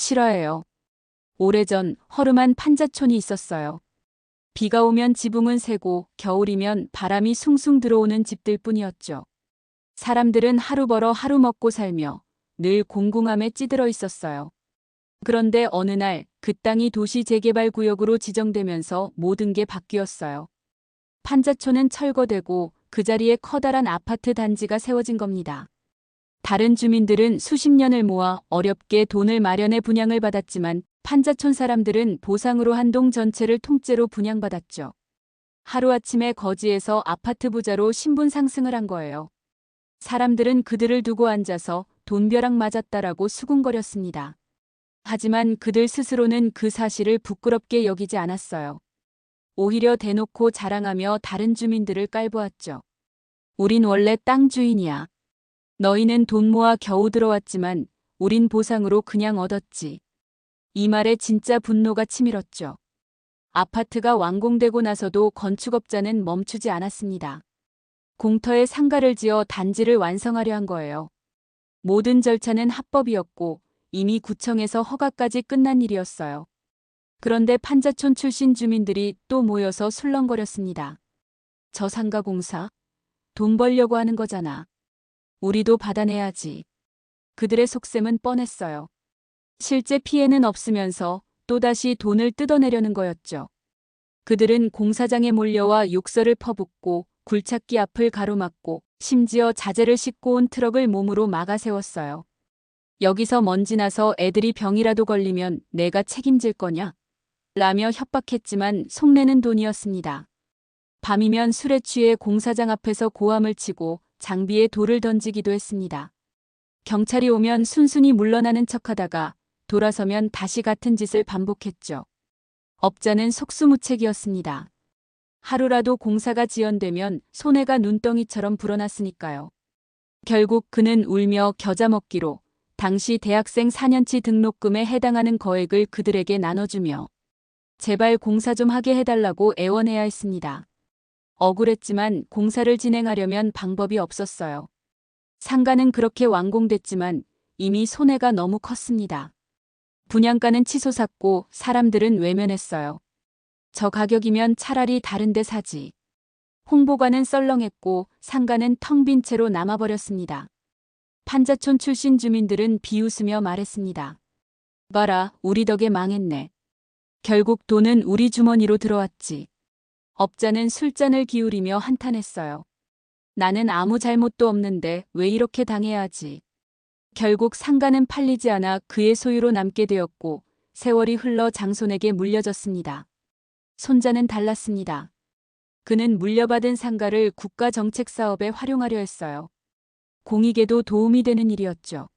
실화예요. 오래전 허름한 판자촌이 있었어요. 비가 오면 지붕은 새고 겨울이면 바람이 숭숭 들어오는 집들 뿐이었죠. 사람들은 하루 벌어 하루 먹고 살며 늘 공공함에 찌들어 있었어요. 그런데 어느 날 그 땅이 도시 재개발 구역으로 지정되면서 모든 게 바뀌었어요. 판자촌은 철거되고 그 자리에 커다란 아파트 단지가 세워진 겁니다. 다른 주민들은 수십 년을 모아 어렵게 돈을 마련해 분양을 받았지만 판자촌 사람들은 보상으로 한 동 전체를 통째로 분양받았죠. 하루아침에 거지에서 아파트 부자로 신분 상승을 한 거예요. 사람들은 그들을 두고 앉아서 돈벼락 맞았다라고 수군거렸습니다. 하지만 그들 스스로는 그 사실을 부끄럽게 여기지 않았어요. 오히려 대놓고 자랑하며 다른 주민들을 깔보았죠. 우린 원래 땅 주인이야. 너희는 돈 모아 겨우 들어왔지만 우린 보상으로 그냥 얻었지. 이 말에 진짜 분노가 치밀었죠. 아파트가 완공되고 나서도 건축업자는 멈추지 않았습니다. 공터에 상가를 지어 단지를 완성하려 한 거예요. 모든 절차는 합법이었고 이미 구청에서 허가까지 끝난 일이었어요. 그런데 판자촌 출신 주민들이 또 모여서 술렁거렸습니다. 저 상가 공사? 돈 벌려고 하는 거잖아. 우리도 받아내야지. 그들의 속셈은 뻔했어요. 실제 피해는 없으면서 또다시 돈을 뜯어내려는 거였죠. 그들은 공사장에 몰려와 욕설을 퍼붓고 굴착기 앞을 가로막고 심지어 자재를 싣고 온 트럭을 몸으로 막아 세웠어요. 여기서 먼지 나서 애들이 병이라도 걸리면 내가 책임질 거냐? 라며 협박했지만 속내는 돈이었습니다. 밤이면 술에 취해 공사장 앞에서 고함을 치고 장비에 돌을 던지기도 했습니다. 경찰이 오면 순순히 물러나는 척하다가 돌아서면 다시 같은 짓을 반복했죠. 업자는 속수무책이었습니다. 하루라도 공사가 지연되면 손해가 눈덩이처럼 불어났으니까요. 결국 그는 울며 겨자 먹기로 당시 대학생 4년치 등록금에 해당하는 거액을 그들에게 나눠주며 제발 공사 좀 하게 해달라고 애원해야 했습니다. 억울했지만 공사를 진행하려면 방법이 없었어요. 상가는 그렇게 완공됐지만 이미 손해가 너무 컸습니다. 분양가는 치솟았고 사람들은 외면했어요. 저 가격이면 차라리 다른 데 사지. 홍보관은 썰렁했고 상가는 텅 빈 채로 남아버렸습니다. 판자촌 출신 주민들은 비웃으며 말했습니다. 봐라, 우리 덕에 망했네. 결국 돈은 우리 주머니로 들어왔지. 업자는 술잔을 기울이며 한탄했어요. 나는 아무 잘못도 없는데 왜 이렇게 당해야 하지. 결국 상가는 팔리지 않아 그의 소유로 남게 되었고 세월이 흘러 장손에게 물려졌습니다. 손자는 달랐습니다. 그는 물려받은 상가를 국가 정책 사업에 활용하려 했어요. 공익에도 도움이 되는 일이었죠.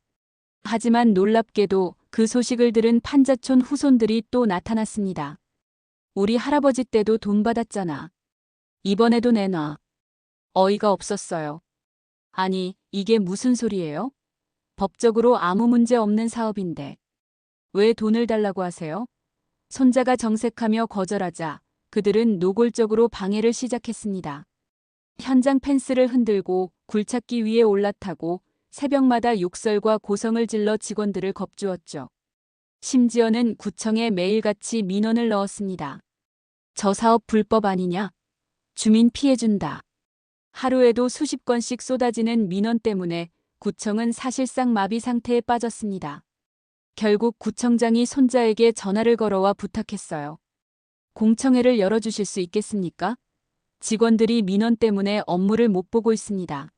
하지만 놀랍게도 그 소식을 들은 판자촌 후손들이 또 나타났습니다. 우리 할아버지 때도 돈 받았잖아. 이번에도 내놔. 어이가 없었어요. 아니, 이게 무슨 소리예요? 법적으로 아무 문제 없는 사업인데. 왜 돈을 달라고 하세요? 손자가 정색하며 거절하자 그들은 노골적으로 방해를 시작했습니다. 현장 펜스를 흔들고 굴착기 위에 올라타고 새벽마다 욕설과 고성을 질러 직원들을 겁주었죠. 심지어는 구청에 매일같이 민원을 넣었습니다. 저 사업 불법 아니냐? 주민 피해준다. 하루에도 수십 건씩 쏟아지는 민원 때문에 구청은 사실상 마비 상태에 빠졌습니다. 결국 구청장이 손자에게 전화를 걸어와 부탁했어요. 공청회를 열어주실 수 있겠습니까? 직원들이 민원 때문에 업무를 못 보고 있습니다.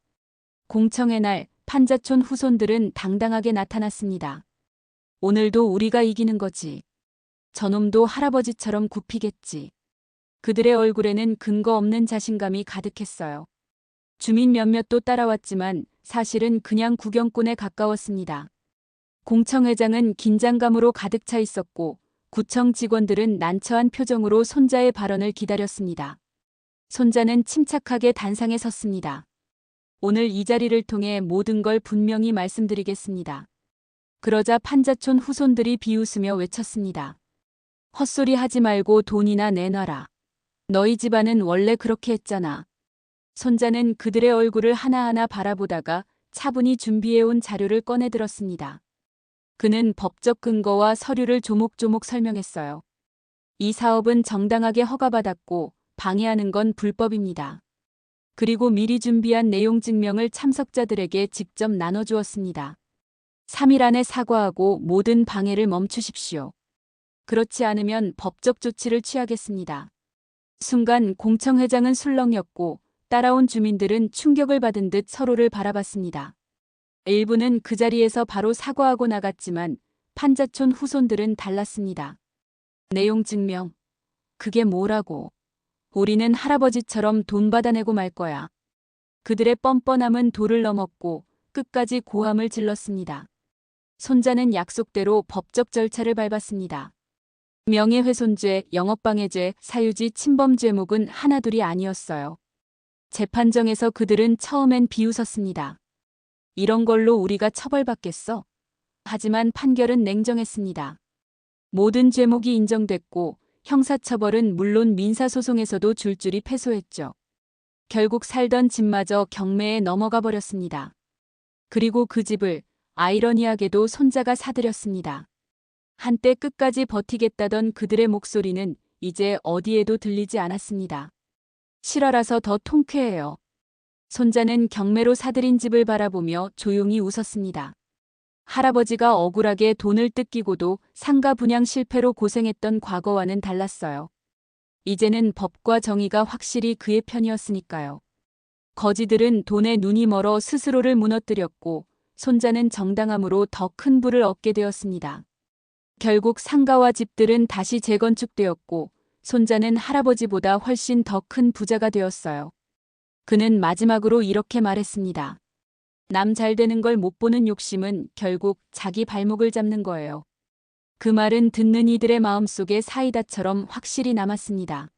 공청회 날 판자촌 후손들은 당당하게 나타났습니다. 오늘도 우리가 이기는 거지. 저놈도 할아버지처럼 굽히겠지. 그들의 얼굴에는 근거 없는 자신감이 가득했어요. 주민 몇몇도 따라왔지만 사실은 그냥 구경꾼에 가까웠습니다. 공청회장은 긴장감으로 가득 차 있었고 구청 직원들은 난처한 표정으로 손자의 발언을 기다렸습니다. 손자는 침착하게 단상에 섰습니다. 오늘 이 자리를 통해 모든 걸 분명히 말씀드리겠습니다. 그러자 판자촌 후손들이 비웃으며 외쳤습니다. 헛소리 하지 말고 돈이나 내놔라. 너희 집안은 원래 그렇게 했잖아. 손자는 그들의 얼굴을 하나하나 바라보다가 차분히 준비해온 자료를 꺼내들었습니다. 그는 법적 근거와 서류를 조목조목 설명했어요. 이 사업은 정당하게 허가받았고 방해하는 건 불법입니다. 그리고 미리 준비한 내용 증명을 참석자들에게 직접 나눠주었습니다. 3일 안에 사과하고 모든 방해를 멈추십시오. 그렇지 않으면 법적 조치를 취하겠습니다. 순간 공청회장은 술렁였고 따라온 주민들은 충격을 받은 듯 서로를 바라봤습니다. 일부는 그 자리에서 바로 사과하고 나갔지만 판자촌 후손들은 달랐습니다. 내용 증명. 그게 뭐라고. 우리는 할아버지처럼 돈 받아내고 말 거야. 그들의 뻔뻔함은 도를 넘었고 끝까지 고함을 질렀습니다. 손자는 약속대로 법적 절차를 밟았습니다. 명예훼손죄, 영업방해죄, 사유지 침범 죄목은 하나둘이 아니었어요. 재판정에서 그들은 처음엔 비웃었습니다. 이런 걸로 우리가 처벌받겠어? 하지만 판결은 냉정했습니다. 모든 죄목이 인정됐고 형사처벌은 물론 민사소송에서도 줄줄이 패소했죠. 결국 살던 집마저 경매에 넘어가 버렸습니다. 그리고 그 집을 아이러니하게도 손자가 사들였습니다. 한때 끝까지 버티겠다던 그들의 목소리는 이제 어디에도 들리지 않았습니다. 실화라서 더 통쾌해요. 손자는 경매로 사들인 집을 바라보며 조용히 웃었습니다. 할아버지가 억울하게 돈을 뜯기고도 상가 분양 실패로 고생했던 과거와는 달랐어요. 이제는 법과 정의가 확실히 그의 편이었으니까요. 거지들은 돈에 눈이 멀어 스스로를 무너뜨렸고 손자는 정당함으로 더 큰 부를 얻게 되었습니다. 결국 상가와 집들은 다시 재건축되었고 손자는 할아버지보다 훨씬 더 큰 부자가 되었어요. 그는 마지막으로 이렇게 말했습니다. 남 잘 되는 걸 못 보는 욕심은 결국 자기 발목을 잡는 거예요. 그 말은 듣는 이들의 마음속에 사이다처럼 확실히 남았습니다.